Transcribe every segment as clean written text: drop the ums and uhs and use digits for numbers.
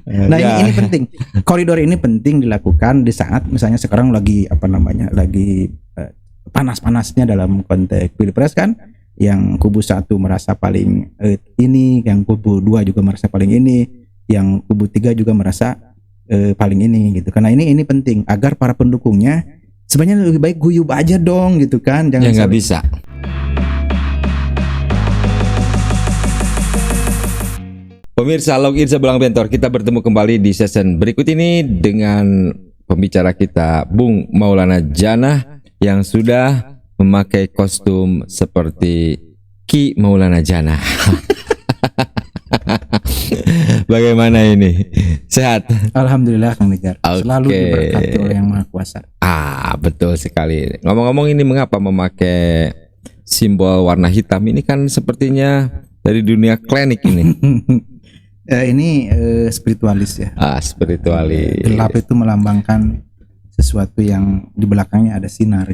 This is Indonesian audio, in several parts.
Nah, ini penting. Koridor ini penting dilakukan di saat misalnya sekarang lagi lagi panas-panasnya dalam konteks pilpres kan, yang kubu satu merasa paling ini, yang kubu dua juga merasa paling ini, yang kubu tiga juga merasa paling ini gitu. Karena ini penting agar para pendukungnya sebenarnya lebih baik guyub aja dong gitu kan, jangan ya nggak bisa. Pemirsa Login Sebelang Bentor, kita bertemu kembali di season berikut ini dengan pembicara kita Bung Maulana Jannah yang sudah memakai kostum seperti Ki Maulana Jannah. Bagaimana ini? Sehat? Alhamdulillah Kang Nijar. Selalu diberkati oleh Yang Maha Kuasa. Betul sekali. Ngomong-ngomong, ini mengapa memakai simbol warna hitam ini? Kan sepertinya dari dunia klinik ini. Ini spiritualis ya. Spiritualis. Gelap itu melambangkan sesuatu yang di belakangnya ada sinar.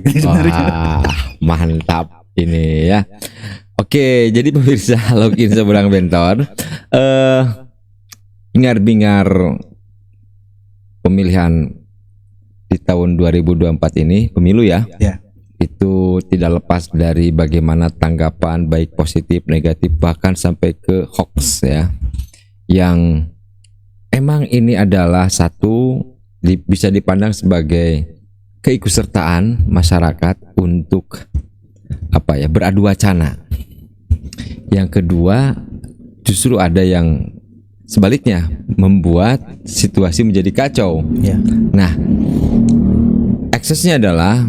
Mantap ini ya. Oke, jadi pemirsa Login Seberang Bentor, bingar-bingar pemilihan di tahun 2024 ini, pemilu ya. Itu tidak lepas dari bagaimana tanggapan baik positif, negatif, bahkan sampai ke hoax ya. Yang emang ini adalah satu bisa dipandang sebagai keikutsertaan masyarakat untuk beradu wacana. Yang kedua, justru ada yang sebaliknya membuat situasi menjadi kacau. Nah, eksesnya adalah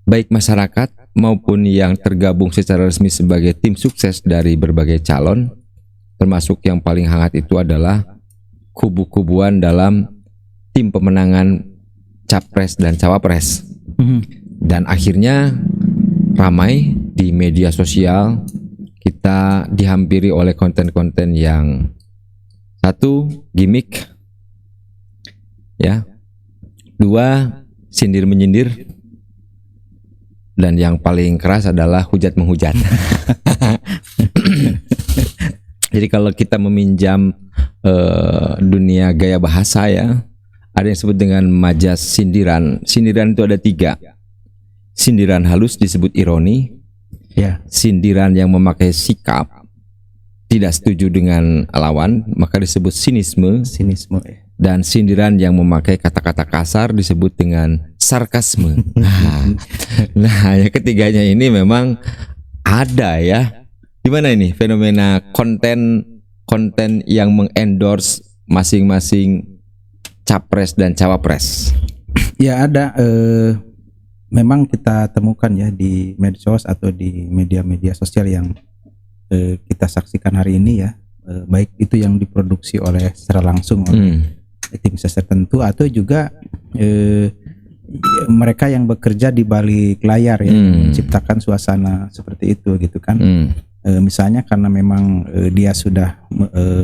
baik masyarakat maupun yang tergabung secara resmi sebagai tim sukses dari berbagai calon, termasuk yang paling hangat itu adalah kubu-kubuan dalam tim pemenangan capres dan cawapres. Dan akhirnya ramai di media sosial, kita dihampiri oleh konten-konten yang satu, gimmick ya, dua, sindir menyindir, dan yang paling keras adalah hujat menghujat. Jadi kalau kita meminjam dunia gaya bahasa ya, ada yang disebut dengan majas sindiran. Sindiran itu ada 3. Sindiran halus disebut ironi. Sindiran yang memakai sikap tidak setuju dengan lawan maka disebut sinisme. Dan sindiran yang memakai kata-kata kasar disebut dengan sarkasme. Nah, yang ketiganya ini memang ada ya. Gimana ini fenomena konten yang mengendorse masing-masing capres dan cawapres? Ya ada, memang kita temukan ya di medsos atau di media-media sosial yang kita saksikan hari ini ya, baik itu yang diproduksi oleh secara langsung oleh tim ses tertentu atau juga mereka yang bekerja di balik layar ya, menciptakan suasana seperti itu gitu kan. Misalnya karena memang dia sudah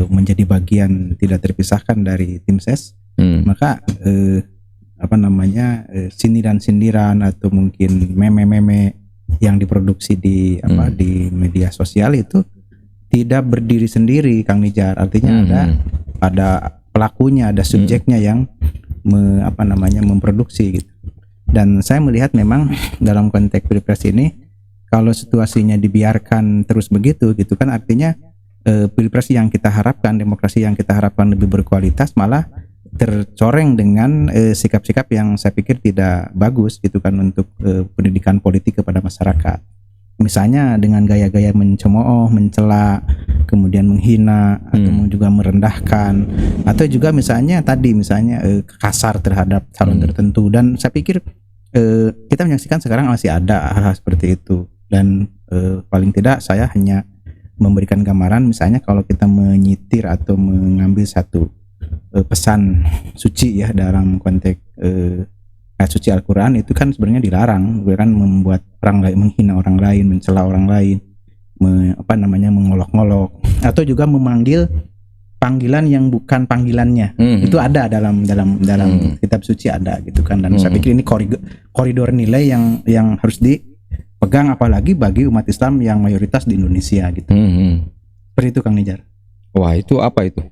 menjadi bagian tidak terpisahkan dari tim ses, maka sindiran-sindiran atau mungkin meme-meme yang diproduksi di media sosial itu tidak berdiri sendiri, Kang Nijar. Artinya ada pelakunya, ada subjeknya yang memproduksi gitu. Dan saya melihat memang dalam konteks pilpres ini, kalau situasinya dibiarkan terus begitu gitu kan, artinya pilpres yang kita harapkan, demokrasi yang kita harapkan lebih berkualitas malah tercoreng dengan sikap-sikap yang saya pikir tidak bagus gitu kan untuk pendidikan politik kepada masyarakat. Misalnya dengan gaya-gaya mencemooh, mencela, kemudian menghina atau juga merendahkan, atau juga misalnya kasar terhadap calon tertentu. Dan saya pikir kita menyaksikan sekarang masih ada hal-hal seperti itu. Dan paling tidak saya hanya memberikan gambaran, misalnya kalau kita menyitir atau mengambil satu pesan suci ya dalam konteks ayat suci Al-Quran, itu kan sebenarnya dilarang, bukan membuat orang lain, menghina orang lain, mencela orang lain, mengolok-ngolok, atau juga memanggil panggilan yang bukan panggilannya. Itu ada dalam kitab suci, ada gitu kan. Dan saya pikir ini koridor nilai yang harus dipegang, apalagi bagi umat Islam yang mayoritas di Indonesia gitu. Seperti itu Kang Nijar. Wah, itu apa itu?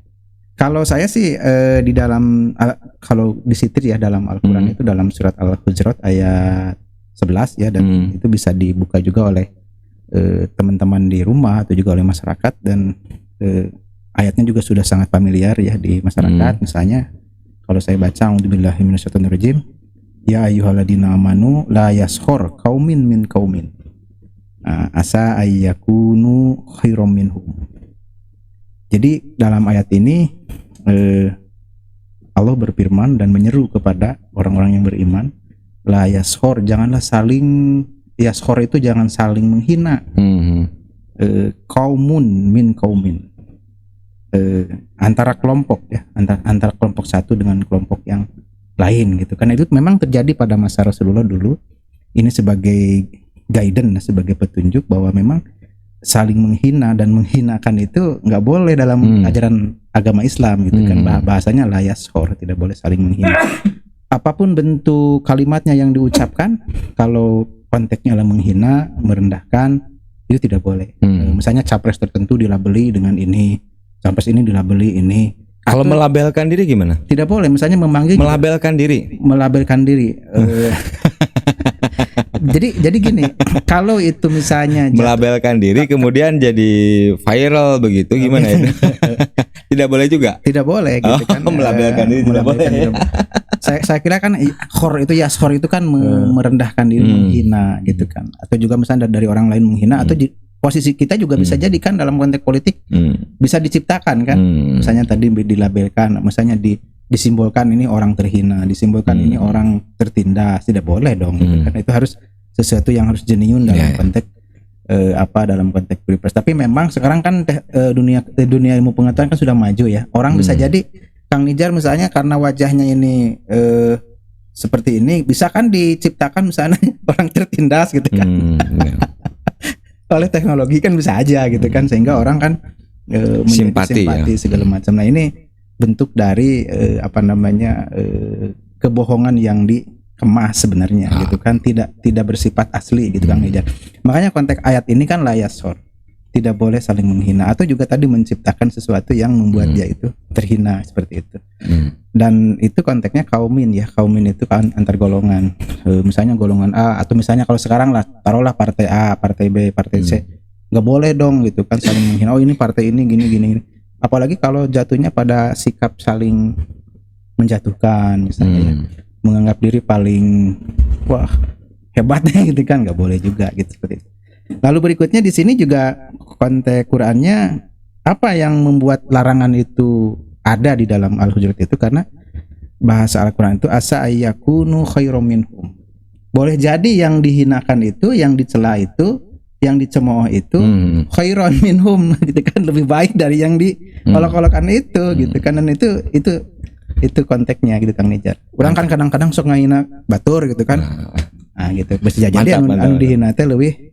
Kalau saya sih di dalam kalau disitir ya dalam Al-Qur'an itu dalam surat Al-Hujurat ayat 11 ya, dan itu bisa dibuka juga oleh teman-teman di rumah atau juga oleh masyarakat, dan ayatnya juga sudah sangat familiar ya di masyarakat. Misalnya kalau saya baca a'udzubillahi minasyaitonirrajim, ya ayyuhalladzina amanu la yaskhor qaumin min qaumin asa ayyakunu khairum minhum. Jadi dalam ayat ini Allah berfirman dan menyeru kepada orang-orang yang beriman, la yaskhor, janganlah saling, yaskhor itu jangan saling menghina. Qaumun min qaumin, antara kelompok ya, antara kelompok satu dengan kelompok yang lain gitu. Karena itu memang terjadi pada masa Rasulullah dulu. Ini sebagai guidance, sebagai petunjuk bahwa memang saling menghina dan menghinakan itu nggak boleh dalam ajaran agama Islam gitu kan. Bahasanya la yashor, tidak boleh saling menghina. Apapun bentuk kalimatnya yang diucapkan, kalau konteksnya adalah menghina, merendahkan, itu tidak boleh. Misalnya capres tertentu dilabeli dengan ini, capres ini dilabeli ini. Kalau melabelkan diri gimana? Tidak boleh. Misalnya memanggil melabelkan diri. Jadi gini, kalau itu misalnya melabelkan diri kemudian jadi viral begitu, gimana itu? Tidak boleh juga. Tidak boleh gitu kan. Melabelkan diri tidak boleh. Saya kira kan khor itu, yashor itu kan merendahkan diri, menghina gitu kan. Atau juga misalnya dari orang lain menghina, atau posisi kita juga bisa jadi kan dalam konteks politik bisa diciptakan kan. Misalnya tadi dilabelkan, misalnya disimbolkan ini orang terhina, disimbolkan ini orang tertindas, tidak boleh dong gitu kan. Itu harus sesuatu yang harus genuine dalam konteks dalam konteks pilpres. Tapi memang sekarang kan dunia ilmu pengetahuan kan sudah maju ya. Orang bisa jadi Kang Nijar misalnya karena wajahnya ini seperti ini, bisa kan diciptakan misalnya orang tertindas gitu kan. Oleh teknologi kan bisa aja gitu kan, sehingga orang kan simpati ya, segala macam. Nah ini bentuk dari kebohongan yang dikemas sebenarnya gitu kan, tidak bersifat asli gitu Kang Nijar. Makanya konteks ayat ini kan la yashor, tidak boleh saling menghina, atau juga tadi menciptakan sesuatu yang membuat dia itu terhina seperti itu. Dan itu konteksnya kaumin ya, kaumin itu kan antar golongan. Misalnya golongan A, atau misalnya kalau sekarang lah taruhlah partai A, partai B, partai C, nggak boleh dong gitu kan saling menghina. Oh ini partai ini gini. Apalagi kalau jatuhnya pada sikap saling menjatuhkan misalnya ya, menganggap diri paling wah hebatnya gitu kan, nggak boleh juga gitu seperti itu. Lalu berikutnya di sini juga konteks Qur'annya, apa yang membuat larangan itu ada di dalam Al-Hujurat itu karena bahasa Al-Qur'an itu asa ayyakunu khairum minhum. Boleh jadi yang dihinakan itu, yang dicela itu, yang dicemooh itu khairon minhum gitu kan, lebih baik dari yang diolok-olokan itu gitu kan. Dan itu konteksnya gitu Kang Nijar. Orang kan kadang-kadang sok ngahina batur gitu kan. Nah gitu. Bisa jadi anu dihina teh leuwih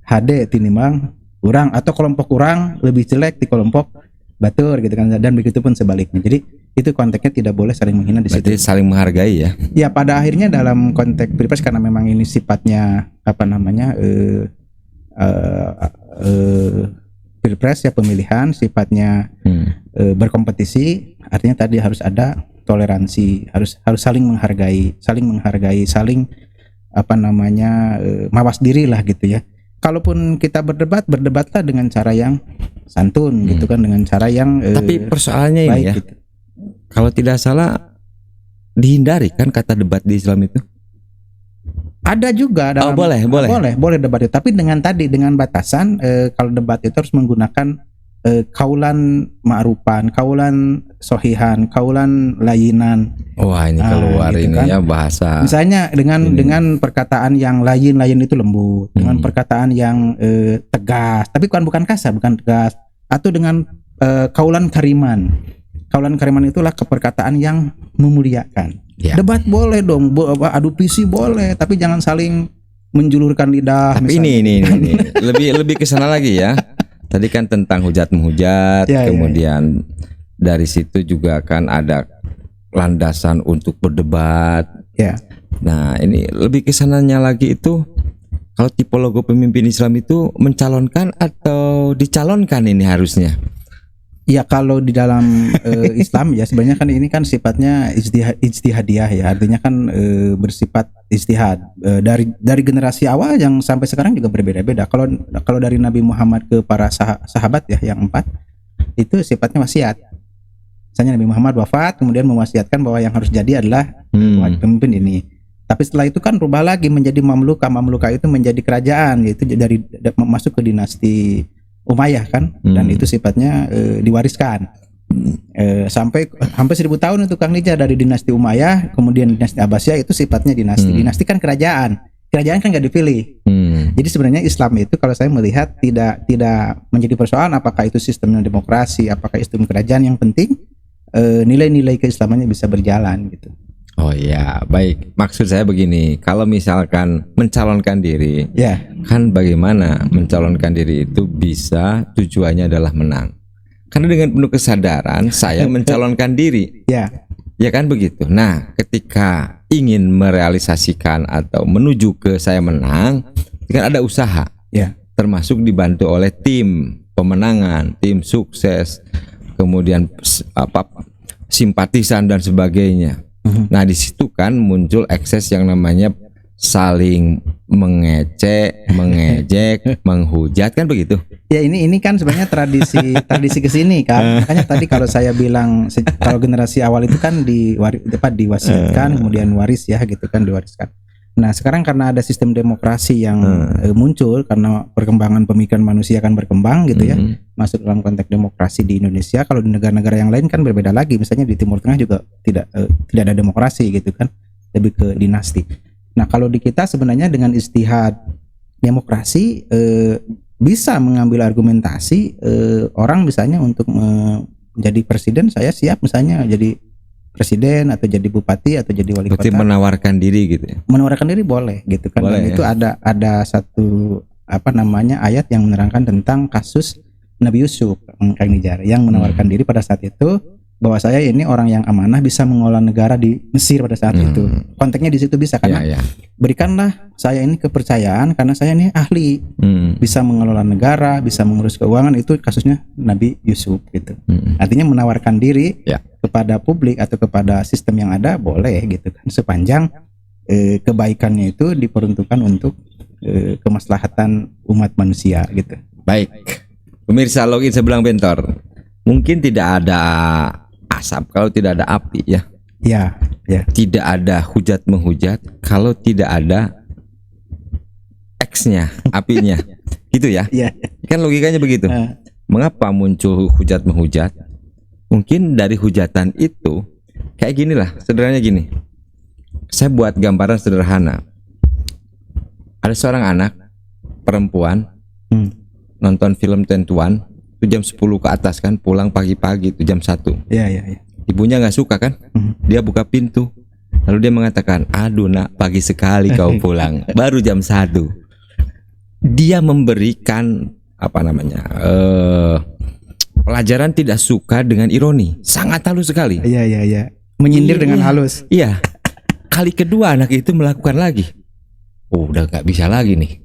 HD tinimbang kurang, atau kelompok kurang lebih jelek di kelompok batur gitu kan, dan begitu pun sebaliknya. Jadi itu konteksnya tidak boleh saling menghina di situ. Saling menghargai ya. Ya pada akhirnya dalam konteks pilpres karena memang ini sifatnya pilpres ya, pemilihan sifatnya berkompetisi, artinya tadi harus ada toleransi, harus saling menghargai, mawas diri lah gitu ya. Kalaupun kita berdebatlah dengan cara yang santun gitu kan, dengan cara yang tapi persoalannya ini ya gitu. Kalau tidak salah dihindari kan kata debat di Islam itu. Ada juga dalam boleh debat itu, tapi dengan batasan kalau debat itu harus menggunakan kaulan ma'rufan, kaulan sohihan, kaulan layinan. Wah ini keluar gitu ini kan. Ya bahasa. Misalnya dengan perkataan yang layin itu lembut, dengan perkataan yang tegas, tapi bukan kasar, bukan tegas, atau dengan kaulan kariman. Kaulan kariman itulah perkataan yang memuliakan. Ya. Debat boleh dong, adu visi boleh, tapi jangan saling menjulurkan lidah. Tapi ini lebih ke sana lagi ya. Tadi kan tentang hujat menghujat, kemudian dari situ juga kan ada landasan untuk berdebat. Ya. Nah ini lebih kesananya lagi itu, kalau tipologi pemimpin Islam itu mencalonkan atau dicalonkan ini harusnya. Ya kalau di dalam Islam ya sebenarnya kan ini kan sifatnya ijtihadiyah ya, artinya kan bersifat ijtihad. Dari generasi awal yang sampai sekarang juga berbeda-beda. Kalau dari Nabi Muhammad ke para sahabat ya yang 4 itu sifatnya wasiat. Misalnya Nabi Muhammad wafat kemudian mewasiatkan bahwa yang harus jadi adalah pemimpin ini. Tapi setelah itu kan rubah lagi menjadi mamluka itu menjadi kerajaan, yaitu dari masuk ke dinasti Umayyah kan, dan itu sifatnya diwariskan sampai hampir 1000 tahun itu Kang Nija, dari dinasti Umayyah kemudian dinasti Abbasiyah, itu sifatnya dinasti. Dinasti kan kerajaan kan nggak dipilih. Jadi sebenarnya Islam itu kalau saya melihat tidak menjadi persoalan apakah itu sistemnya demokrasi, apakah sistem kerajaan, yang penting nilai-nilai keislamannya bisa berjalan gitu. Oh ya, baik. Maksud saya begini, kalau misalkan mencalonkan diri, Ya, kan bagaimana mencalonkan diri itu bisa tujuannya adalah menang. Karena dengan penuh kesadaran saya mencalonkan diri, ya, ya kan begitu. Nah, ketika ingin merealisasikan atau menuju ke saya menang, kan ada usaha, ya, termasuk dibantu oleh tim pemenangan, tim sukses, kemudian simpatisan dan sebagainya. Nah, di situ kan muncul ekses yang namanya saling mengejek, menghujat, kan begitu. ya. Ini kan sebenarnya tradisi kesini kan. Makanya tadi kalau saya bilang kalau generasi awal itu kan diwasiatkan kemudian waris ya gitu kan, diwariskan. Nah sekarang karena ada sistem demokrasi yang muncul karena perkembangan pemikiran manusia kan berkembang gitu ya, masuk dalam konteks demokrasi di Indonesia. Kalau di negara-negara yang lain kan berbeda lagi, misalnya di Timur Tengah juga tidak ada demokrasi gitu kan, lebih ke dinasti. Nah kalau di kita sebenarnya dengan istihad demokrasi bisa mengambil argumentasi orang misalnya untuk menjadi presiden, saya siap misalnya jadi presiden atau jadi bupati atau jadi wali Berarti kota. menawarkan diri gitu ya. Menawarkan diri boleh gitu kan. Boleh, Dan itu ada satu ayat yang menerangkan tentang kasus Nabi Yusuf, Kang Nijar, yang menawarkan diri pada saat itu bahwa saya ini orang yang amanah, bisa mengelola negara di Mesir pada saat itu. Konteksnya di situ bisa karena berikanlah saya ini kepercayaan karena saya ini ahli, bisa mengelola negara, bisa mengurus keuangan. Itu kasusnya Nabi Yusuf gitu. Artinya menawarkan diri kepada publik atau kepada sistem yang ada boleh gitu kan, sepanjang kebaikannya itu diperuntukkan untuk kemaslahatan umat manusia gitu. Baik, pemirsa Login Sebelang Bentor, mungkin tidak ada asap kalau tidak ada api ya. Ya. Tidak ada hujat menghujat kalau tidak ada X-nya, apinya. Gitu ya. Iya. Kan logikanya begitu. Mengapa muncul hujat menghujat? Mungkin dari hujatan itu kayak gini lah, sederhananya gini. Saya buat gambaran sederhana. Ada seorang anak perempuan nonton film tentuan itu jam 10 ke atas kan, pulang pagi-pagi itu jam 1. Iya. Ibunya nggak suka kan, dia buka pintu, lalu dia mengatakan, aduh nak, pagi sekali kau pulang, baru jam 1. Dia memberikan pelajaran tidak suka dengan ironi, sangat halus sekali. Iya. Menyindir dengan halus. Iya. Kali kedua anak itu melakukan lagi, udah nggak bisa lagi nih,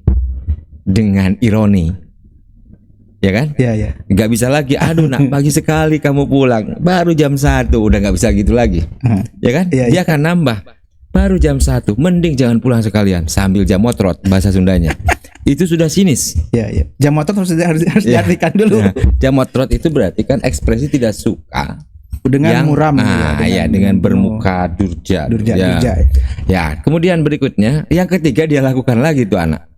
dengan ironi. Ya kan? Iya. Nggak bisa lagi, aduh nak, pagi sekali kamu pulang, baru jam 1, udah nggak bisa gitu lagi. Ya kan? Iya. Dia akan nambah, baru jam 1, mending jangan pulang sekalian, sambil jam motrot bahasa Sundanya. Itu sudah sinis. Iya. Jam motrot harus diartikan dulu. Nah, jam motrot itu berarti kan ekspresi tidak suka dengan yang, muram dengan bermuka durja. Ya, kemudian berikutnya, yang ketiga dia lakukan lagi tuh anak.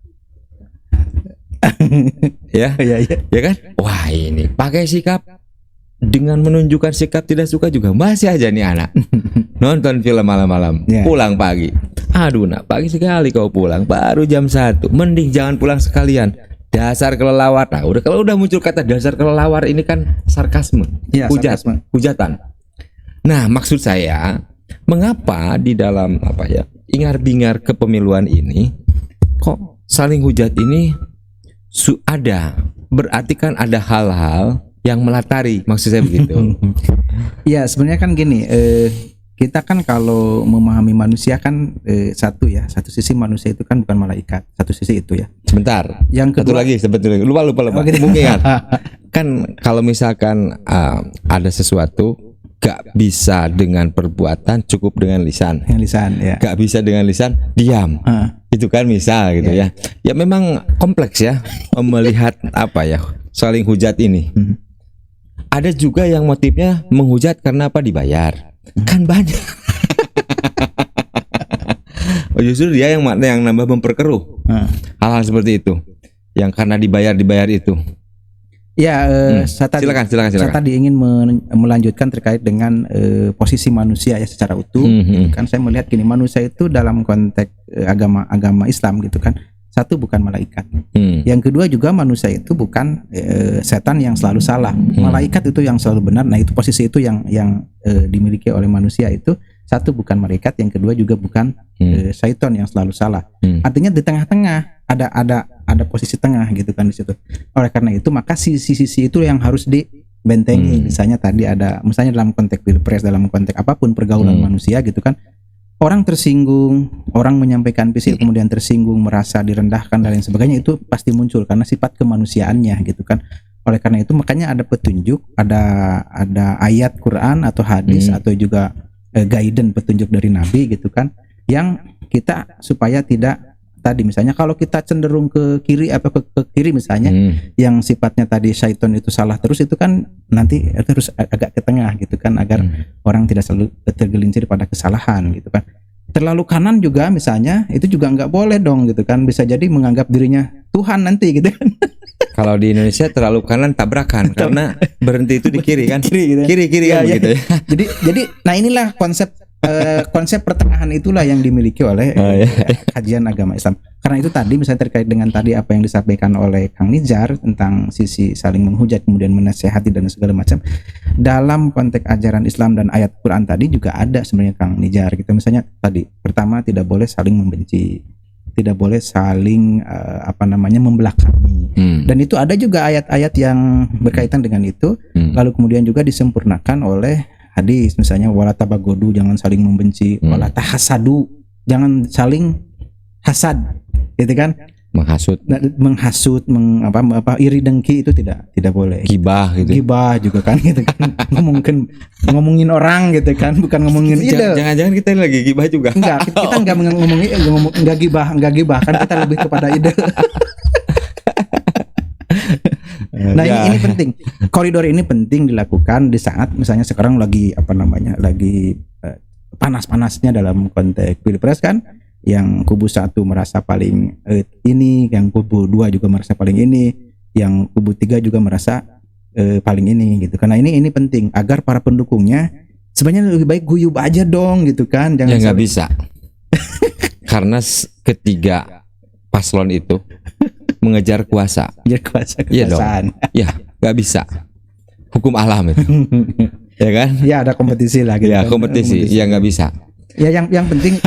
Ya kan? Wah, ini pakai sikap dengan menunjukkan sikap tidak suka juga masih aja nih anak. Nonton film malam-malam, pulang pagi. Aduh nak, pagi sekali kau pulang, baru jam 1. Mending jangan pulang sekalian. Dasar kelelawar. Nah, kalau udah muncul kata dasar kelelawar ini kan sarkasme, hujatan. Nah, maksud saya, mengapa di dalam ingar-bingar kepemiluan ini kok saling hujat ini ada, berarti kan ada hal-hal yang melatari, maksud saya begitu. Ya sebenarnya kan gini, kita kan kalau memahami manusia kan satu sisi manusia itu kan bukan malaikat, satu sisi itu ya. Sebentar, yang kedua satu lagi sebetulnya lupa. Gitu. Mungkin kan? Kan kalau misalkan ada sesuatu gak bisa dengan perbuatan, cukup dengan lisan. Yang lisan ya. Gak bisa dengan lisan, diam. Itu kan misal gitu ya. Ya memang kompleks ya melihat apa ya saling hujat ini. Ada juga yang motifnya menghujat karena apa, dibayar. Kan banyak. Justru dia yang nambah memperkeruh hal-hal seperti itu. Yang karena dibayar itu. Ya, saya tadi, silakan. Saya tadi ingin melanjutkan terkait dengan posisi manusia ya secara utuh. Gitu kan saya melihat gini, manusia itu dalam konteks agama Islam gitu kan, satu bukan malaikat. Yang kedua juga manusia itu bukan setan yang selalu salah. Malaikat itu yang selalu benar. Nah itu posisi itu yang dimiliki oleh manusia itu. Satu bukan malaikat, yang kedua juga bukan syaitan yang selalu salah. Artinya di tengah-tengah ada posisi tengah gitu kan di situ. Oleh karena itu maka sisi-sisi itu yang harus dibentengi. Misalnya tadi misalnya dalam konteks pilpres, dalam konteks apapun pergaulan manusia gitu kan. Orang tersinggung, orang menyampaikan visi kemudian tersinggung, merasa direndahkan dan lain sebagainya, itu pasti muncul karena sifat kemanusiaannya gitu kan. Oleh karena itu makanya ada petunjuk, ada ayat Quran atau hadis atau juga guidance petunjuk dari Nabi gitu kan, yang kita supaya tidak tadi misalnya kalau kita cenderung ke kiri atau ke kiri misalnya yang sifatnya tadi syaitan itu salah terus, itu kan nanti terus agak ke tengah gitu kan, agar orang tidak selalu tergelincir pada kesalahan gitu kan. Terlalu kanan juga misalnya itu juga nggak boleh dong gitu kan, bisa jadi menganggap dirinya Tuhan nanti gitu kan. Kalau di Indonesia terlalu kanan tabrakan karena berhenti itu di kiri kan, kiri kan begitu ya. Jadi nah inilah konsep pertengahan itulah yang dimiliki oleh kajian agama Islam. Karena itu tadi misalnya terkait dengan tadi apa yang disampaikan oleh Kang Nizar tentang sisi saling menghujat kemudian menasehati dan segala macam, dalam konteks ajaran Islam dan ayat Quran tadi juga ada sebenarnya Kang Nizar gitu. Misalnya tadi pertama tidak boleh saling membenci, tidak boleh saling membelakangi. Dan itu ada juga ayat-ayat yang berkaitan dengan itu. Lalu kemudian juga disempurnakan oleh hadis, misalnya wala tabagodu, jangan saling membenci, wala tahasadu, jangan saling hasad, gitu kan? Menghasut, iri dengki itu tidak boleh. Gibah gitu. Gibah juga kan gitu kan. ngomongin orang gitu kan, bukan ngomongin ide. Jangan-jangan kita lagi gibah juga. Enggak, kita enggak ngomongin enggak gibah kan, kita lebih kepada ide. Nah ini penting. Koridor ini penting dilakukan di saat misalnya sekarang lagi panas-panasnya dalam konteks pilpres kan, yang kubu satu merasa paling ini, yang kubu dua juga merasa paling ini, yang kubu tiga juga merasa paling ini gitu. Karena ini penting agar para pendukungnya sebenarnya lebih baik guyub aja dong gitu kan. Jangan nggak bisa. Karena ketiga paslon itu mengejar kuasa. Kekuasaan. Ya, nggak bisa. Hukum alam itu. Ya kan? Ya ada kompetisi lah gitu. Ya, kompetisi. Ya nggak bisa. Ya yang penting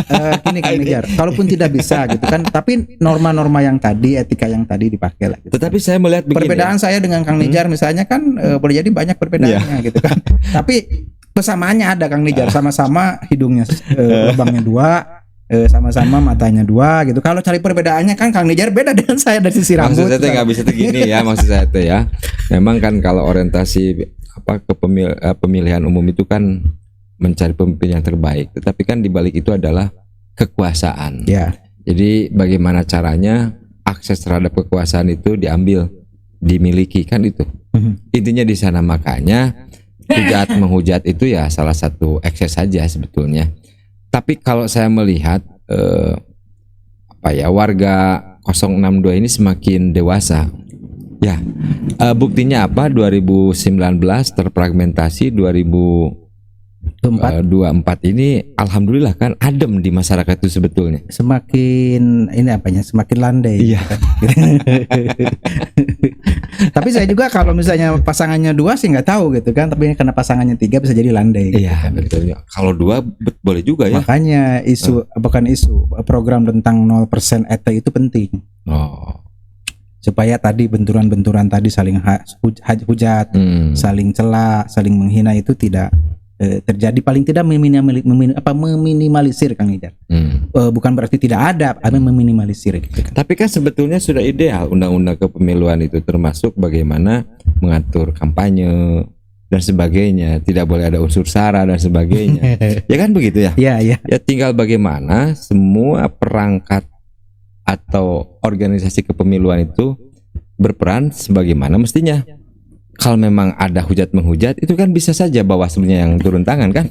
gini Kang Nizar, kalaupun tidak bisa gitu kan, tapi norma-norma yang tadi, etika yang tadi dipakai lah gitu. Tetapi saya melihat begini, perbedaan saya dengan Kang Nizar misalnya kan boleh jadi banyak perbedaannya gitu kan. Tapi kesamaannya ada Kang Nizar, sama-sama hidungnya lubangnya 2, sama-sama matanya 2 gitu. Kalau cari perbedaannya kan Kang Nizar beda dengan saya dari sisi rambut. Maksud saya nggak bisa begini ya, maksud saya itu ya. Memang kan kalau orientasi pemilihan umum itu kan mencari pemimpin yang terbaik, tetapi kan di balik itu adalah kekuasaan. Ya. Jadi bagaimana caranya akses terhadap kekuasaan itu dimiliki kan itu. Intinya di sana, makanya menghujat itu ya salah satu akses saja sebetulnya. Tapi kalau saya melihat warga 062 ini semakin dewasa. Ya, buktinya apa? 2019 terfragmentasi, 2024 ini alhamdulillah kan adem di masyarakat itu sebetulnya. Semakin semakin landai. Iya. Tapi saya juga kalau misalnya pasangannya 2 sih nggak tahu gitu kan, tapi karena pasangannya 3 bisa jadi landai. Iya, gitu kan. Betul. Kalau 2 boleh juga ya. Makanya program tentang 0% ET itu penting. Oh. Supaya tadi benturan-benturan tadi saling hujat, saling cela, saling menghina itu tidak terjadi, paling tidak meminimalisir Kang Ijar. Bukan berarti tidak ada, tapi meminimalisir gitu kan. Tapi kan sebetulnya sudah ideal undang-undang kepemiluan itu, termasuk bagaimana mengatur kampanye dan sebagainya, tidak boleh ada unsur sara dan sebagainya. Ya kan begitu ya? Iya. Ya tinggal bagaimana semua perangkat atau organisasi kepemiluan itu berperan sebagaimana mestinya. Kalau memang ada hujat menghujat, itu kan bisa saja Bawaslu-nya yang turun tangan kan?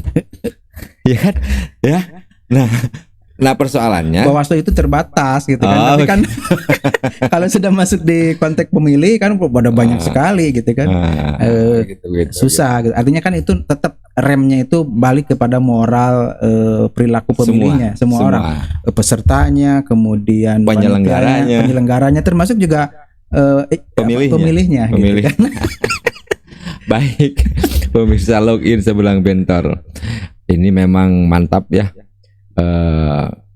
Ya kan? Ya. Nah persoalannya Bawaslu itu terbatas gitu kan. Tapi kan kalau sudah masuk di konteks pemilih kan ada banyak sekali gitu kan. Susah gitu. Artinya kan itu tetap remnya itu balik kepada moral perilaku pemilihnya, semua orang, pesertanya, kemudian penyelenggaranya termasuk juga pemilihnya. Gitu kan. Baik, pemirsa Login Sebelang Bentor, ini memang mantap ya.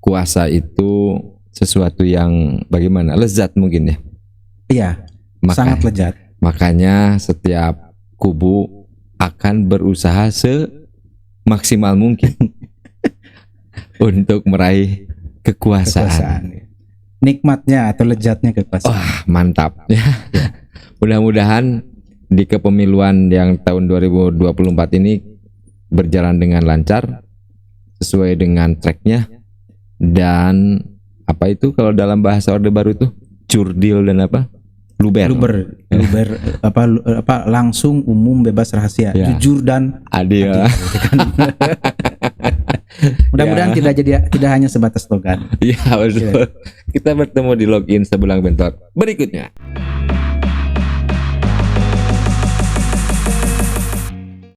Kuasa itu sesuatu yang bagaimana, lezat mungkin ya. Iya, sangat lezat. Makanya setiap kubu akan berusaha semaksimal mungkin untuk meraih kekuasaan. Nikmatnya atau lezatnya kekuasaan. Wah, mantap ya. Mudah-mudahan di kepemiluan yang tahun 2024 ini berjalan dengan lancar, sesuai dengan tracknya, dan apa itu kalau dalam bahasa Orde Baru itu curdil dan apa luber apa langsung, umum, bebas, rahasia, jujur dan adil. Mudah-mudahan tidak hanya sebatas slogan. Ya betul. Kita bertemu di Login Sebelang Bentor berikutnya.